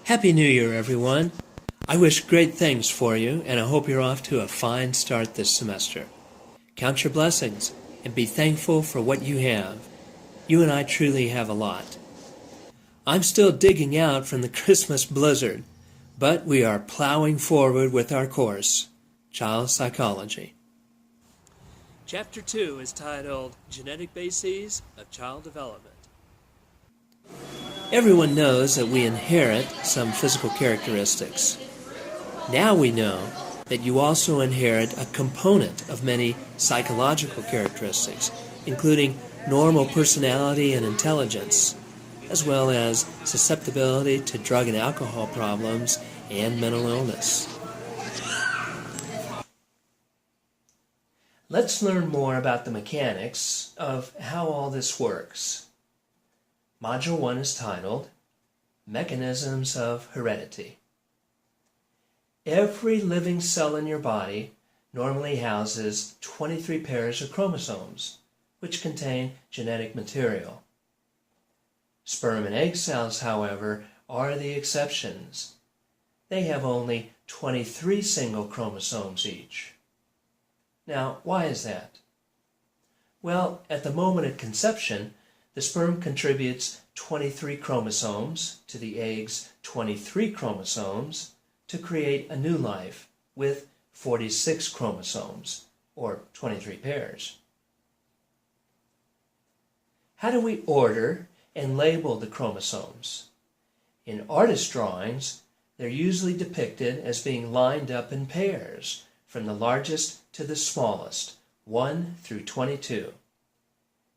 Happy New Year, everyone. I wish great things for you, and I hope you're off to a fine start this semester. Count your blessings and be thankful for what you have. You and I truly have a lot. I'm still digging out from the Christmas blizzard, but we are plowing forward with our course, Child Psychology. Chapter 2 is titled Genetic Bases of Child Development. Everyone knows that we inherit some physical characteristics. Now we know that you also inherit a component of many psychological characteristics, including normal personality and intelligence, as well as susceptibility to drug and alcohol problems and mental illness. Let's learn more about the mechanics of how all this works. Module 1 is titled Mechanisms of Heredity. Every living cell in your body normally houses 23 pairs of chromosomes, which contain genetic material. Sperm and egg cells, however, are the exceptions. They have only 23 single chromosomes each. Now, why is that? Well, at the moment of conception, the sperm contributes 23 chromosomes to the egg's 23 chromosomes to create a new life with 46 chromosomes, or 23 pairs. How do we order and label the chromosomes? In artist drawings, they're usually depicted as being lined up in pairs, from the largest to the smallest, 1 through 22.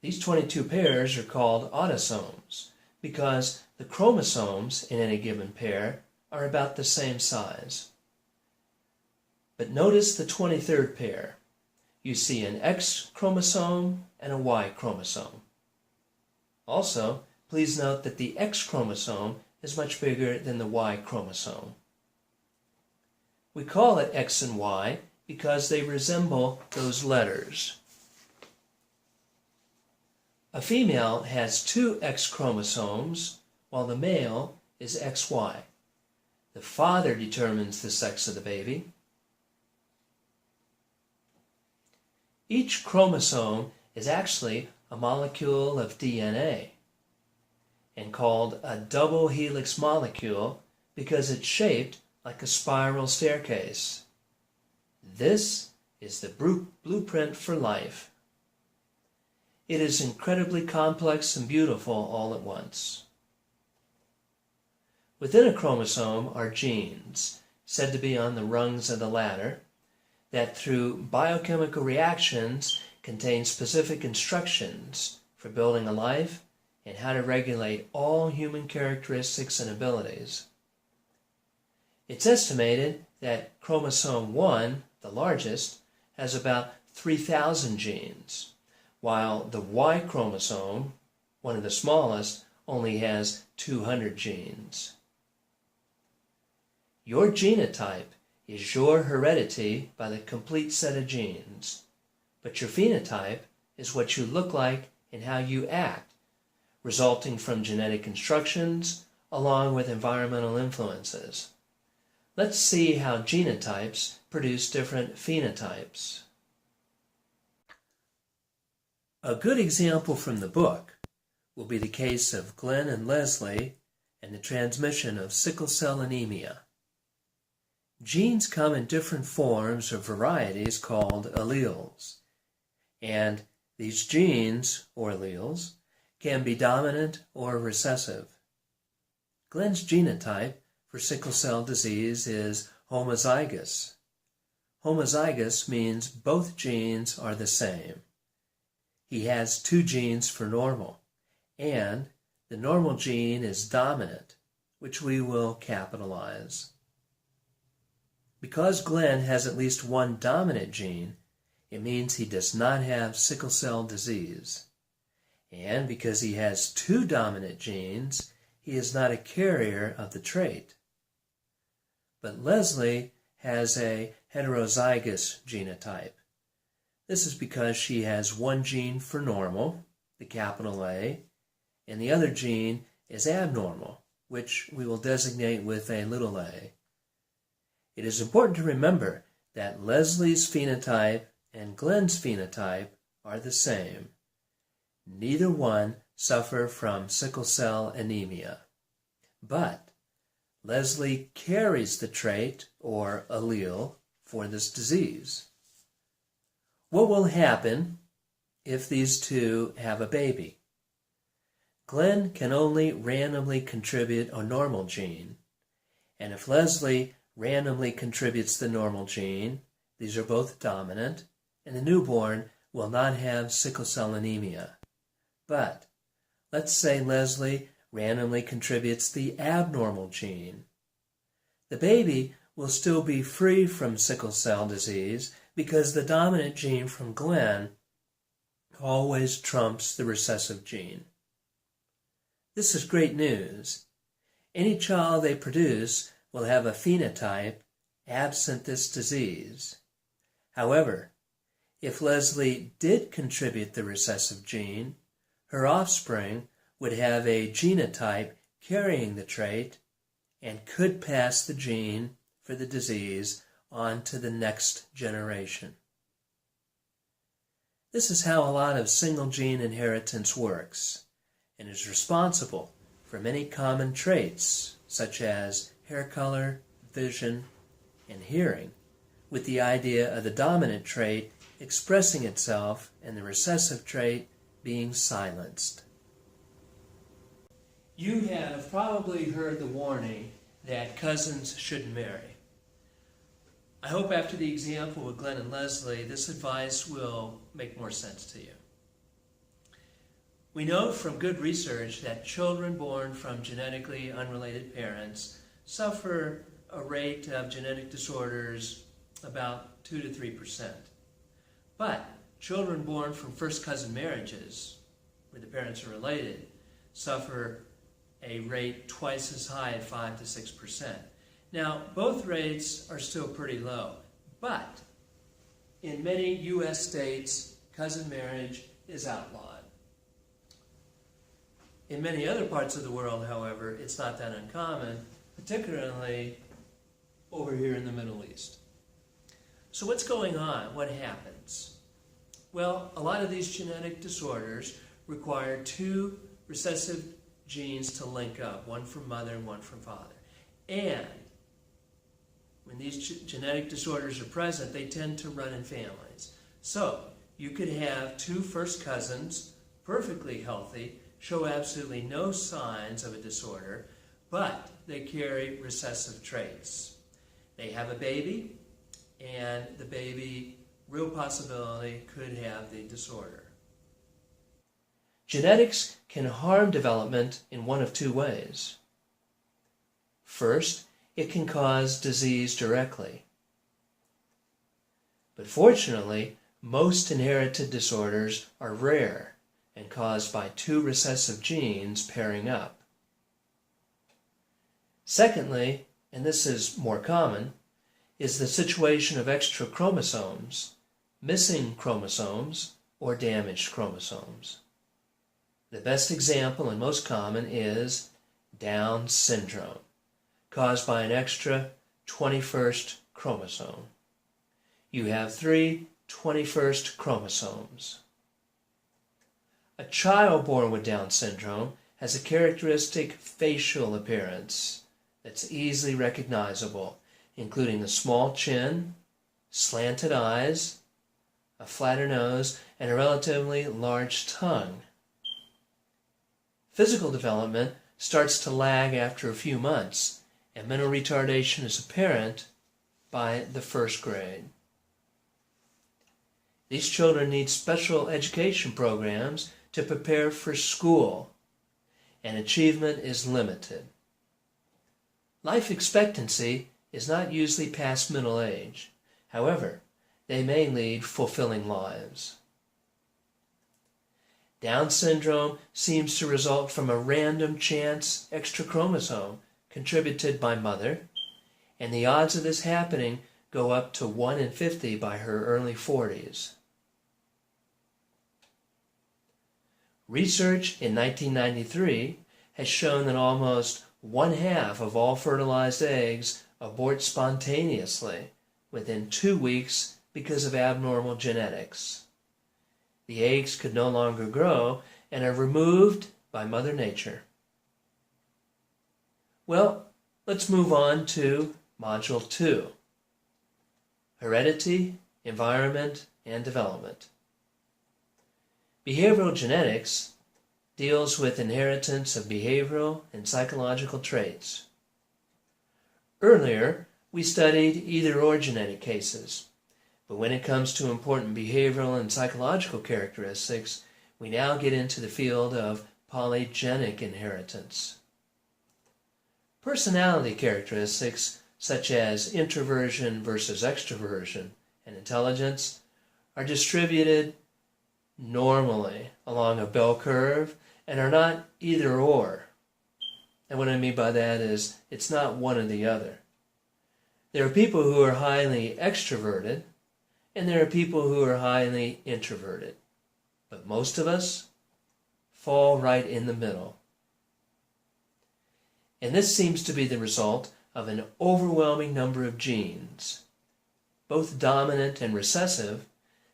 These 22 pairs are called autosomes because the chromosomes in any given pair are about the same size. But notice the 23rd pair. You see an X chromosome and a Y chromosome. Also, please note that the X chromosome is much bigger than the Y chromosome. We call it X and Y because they resemble those letters. A female has 2 X chromosomes, while the male is XY. The father determines the sex of the baby. Each chromosome is actually a molecule of DNA and called a double helix molecule because it's shaped like a spiral staircase. This is the blueprint for life. It is incredibly complex and beautiful all at once. Within a chromosome are genes, said to be on the rungs of the ladder, that through biochemical reactions contain specific instructions for building a life and how to regulate all human characteristics and abilities. It's estimated that chromosome 1, the largest, has about 3,000 genes, while the Y chromosome, one of the smallest, only has 200 genes. Your genotype is your heredity by the complete set of genes, but your phenotype is what you look like and how you act, resulting from genetic instructions along with environmental influences. Let's see how genotypes produce different phenotypes. A good example from the book will be the case of Glenn and Leslie and the transmission of sickle cell anemia. Genes come in different forms or varieties called alleles, and these genes, or alleles, can be dominant or recessive. Glenn's genotype for sickle cell disease is homozygous. Homozygous means both genes are the same. He has 2 genes for normal, and the normal gene is dominant, which we will capitalize. Because Glenn has at least 1 dominant gene, it means he does not have sickle cell disease. And because he has 2 dominant genes, he is not a carrier of the trait. But Leslie has a heterozygous genotype. This is because she has 1 gene for normal, the capital A, and the other gene is abnormal, which we will designate with a little a. It is important to remember that Leslie's phenotype and Glenn's phenotype are the same. Neither one suffer from sickle cell anemia, but Leslie carries the trait or allele for this disease. What will happen if these two have a baby? Glenn can only randomly contribute a normal gene, and if Leslie randomly contributes the normal gene, these are both dominant, and the newborn will not have sickle cell anemia. But let's say Leslie randomly contributes the abnormal gene. The baby will still be free from sickle cell disease because the dominant gene from Glenn always trumps the recessive gene. This is great news. Any child they produce will have a phenotype absent this disease. However, if Leslie did contribute the recessive gene, her offspring would have a genotype carrying the trait and could pass the gene for the disease on to the next generation. This is how a lot of single gene inheritance works and is responsible for many common traits such as hair color, vision, and hearing, with the idea of the dominant trait expressing itself and the recessive trait being silenced. You have probably heard the warning that cousins shouldn't marry. I hope after the example with Glenn and Leslie, this advice will make more sense to you. We know from good research that children born from genetically unrelated parents suffer a rate of genetic disorders about 2 to 3%. But children born from first cousin marriages, where the parents are related, suffer a rate twice as high at 5 to 6%. Now, both rates are still pretty low, but in many U.S. states, cousin marriage is outlawed. In many other parts of the world, however, it's not that uncommon, particularly over here in the Middle East. So what's going on? What happens? Well, a lot of these genetic disorders require two recessive genes to link up, one from mother and one from father. And when these genetic disorders are present, they tend to run in families. So you could have two first cousins, perfectly healthy, show absolutely no signs of a disorder, but they carry recessive traits. They have a baby, and the baby, real possibility, could have the disorder. Genetics can harm development in one of two ways. First, it can cause disease directly. But fortunately, most inherited disorders are rare and caused by two recessive genes pairing up. Secondly, and this is more common, is the situation of extra chromosomes, missing chromosomes, or damaged chromosomes. The best example and most common is Down syndrome, caused by an extra 21st chromosome. You have 3 21st chromosomes. A child born with Down syndrome has a characteristic facial appearance that's easily recognizable, including a small chin, slanted eyes, a flatter nose, and a relatively large tongue. Physical development starts to lag after a few months, and mental retardation is apparent by the first grade. These children need special education programs to prepare for school, and achievement is limited. Life expectancy is not usually past middle age. However, they may lead fulfilling lives. Down syndrome seems to result from a random chance extra chromosome contributed by mother, and the odds of this happening go up to 1 in 50 by her early 40s. Research in 1993 has shown that almost 1/2 of all fertilized eggs abort spontaneously within 2 weeks because of abnormal genetics. The eggs could no longer grow and are removed by Mother Nature. Well, let's move on to Module 2, Heredity, Environment, and Development. Behavioral genetics deals with inheritance of behavioral and psychological traits. Earlier, we studied either-or genetic cases, but when it comes to important behavioral and psychological characteristics, we now get into the field of polygenic inheritance. Personality characteristics such as introversion versus extroversion and intelligence are distributed normally along a bell curve and are not either or. And what I mean by that is it's not one or the other. There are people who are highly extroverted and there are people who are highly introverted. But most of us fall right in the middle. And this seems to be the result of an overwhelming number of genes, both dominant and recessive,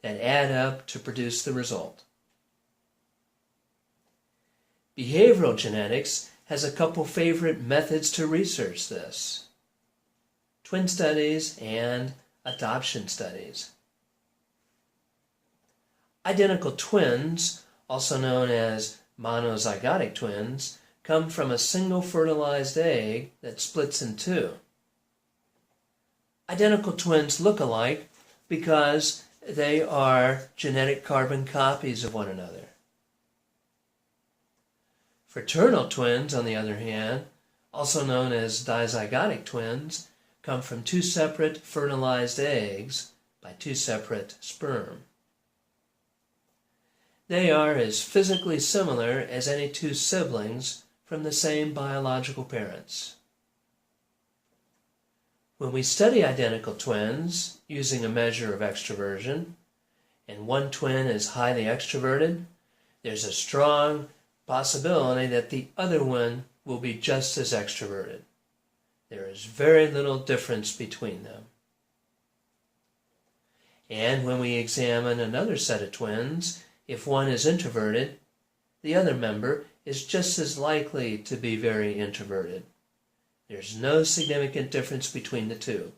that add up to produce the result. Behavioral genetics has a couple favorite methods to research this: twin studies and adoption studies. Identical twins, also known as monozygotic twins, come from a single fertilized egg that splits in two. Identical twins look alike because they are genetic carbon copies of one another. Fraternal twins, on the other hand, also known as dizygotic twins, come from two separate fertilized eggs by two separate sperm. They are as physically similar as any two siblings from the same biological parents. When we study identical twins using a measure of extroversion, and one twin is highly extroverted, there's a strong possibility that the other one will be just as extroverted. There is very little difference between them. And when we examine another set of twins, if one is introverted, the other member is just as likely to be very introverted. There's no significant difference between the two.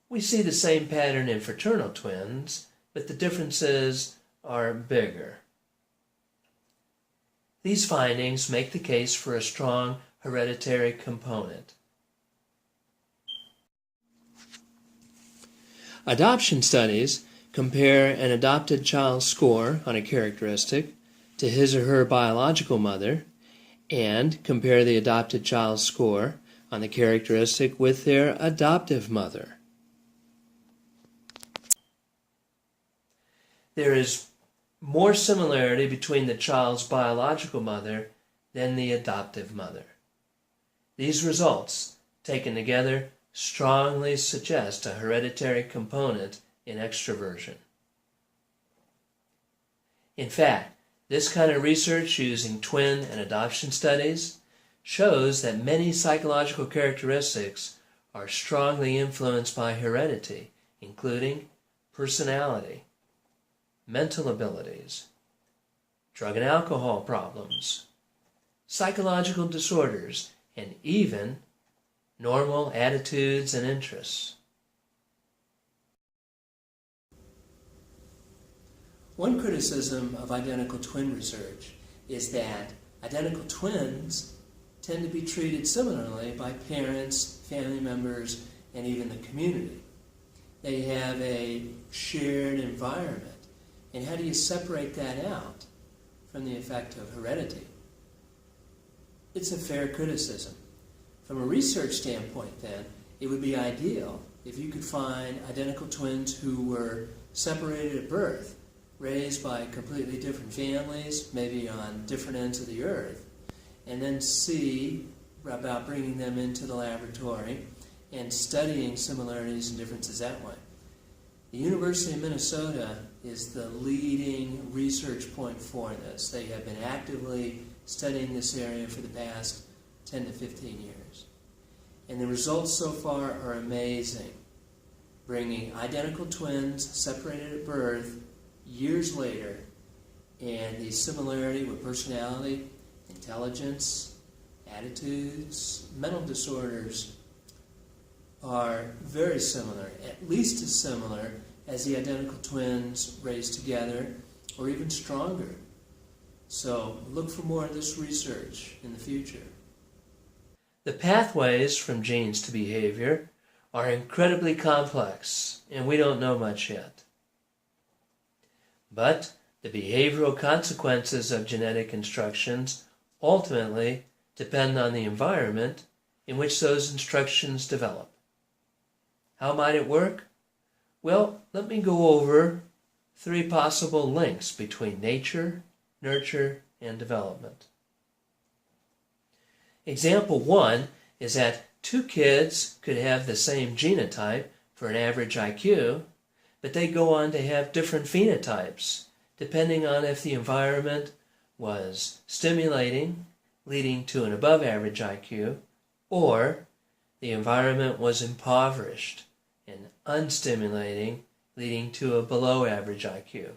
We see the same pattern in fraternal twins, but the differences are bigger. These findings make the case for a strong hereditary component. Adoption studies compare an adopted child's score on a characteristic to his or her biological mother and compare the adopted child's score on the characteristic with their adoptive mother. There is more similarity between the child's biological mother than the adoptive mother. These results, taken together, strongly suggest a hereditary component in extroversion. In fact, this kind of research using twin and adoption studies shows that many psychological characteristics are strongly influenced by heredity, including personality, mental abilities, drug and alcohol problems, psychological disorders, and even normal attitudes and interests. One criticism of identical twin research is that identical twins tend to be treated similarly by parents, family members, and even the community. They have a shared environment. And how do you separate that out from the effect of heredity? It's a fair criticism. From a research standpoint, then, it would be ideal if you could find identical twins who were separated at birth, raised by completely different families, maybe on different ends of the earth, and then see about bringing them into the laboratory and studying similarities and differences that way. The University of Minnesota is the leading research point for this. They have been actively studying this area for the past 10 to 15 years. And the results so far are amazing, bringing identical twins separated at birth years later, and the similarity with personality, intelligence, attitudes, mental disorders are very similar, at least as similar as the identical twins raised together, or even stronger. So look for more of this research in the future. The pathways from genes to behavior are incredibly complex, and we don't know much yet. But the behavioral consequences of genetic instructions ultimately depend on the environment in which those instructions develop. How might it work? Well, let me go over 3 possible links between nature, nurture, and development. Example 1 is that 2 kids could have the same genotype for an average IQ, but they go on to have different phenotypes, depending on if the environment was stimulating, leading to an above average IQ, or the environment was impoverished and unstimulating, leading to a below average IQ.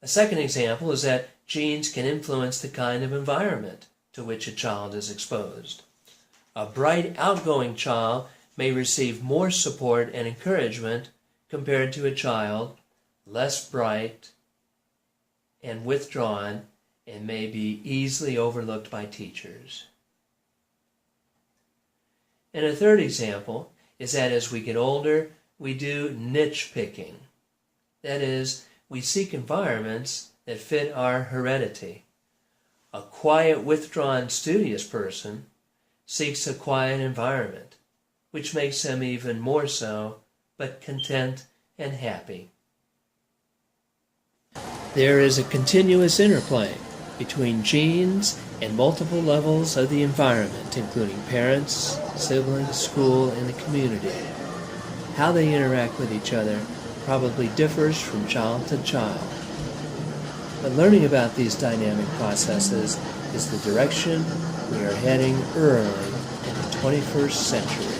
A second example is that genes can influence the kind of environment to which a child is exposed. A bright, outgoing child may receive more support and encouragement compared to a child less bright and withdrawn and may be easily overlooked by teachers. And a third example is that as we get older, we do niche picking. That is, we seek environments that fit our heredity. A quiet, withdrawn, studious person seeks a quiet environment, which makes them even more so, but content and happy. There is a continuous interplay between genes and multiple levels of the environment, including parents, siblings, school, and the community. How they interact with each other probably differs from child to child. But learning about these dynamic processes is the direction we are heading early in the 21st century.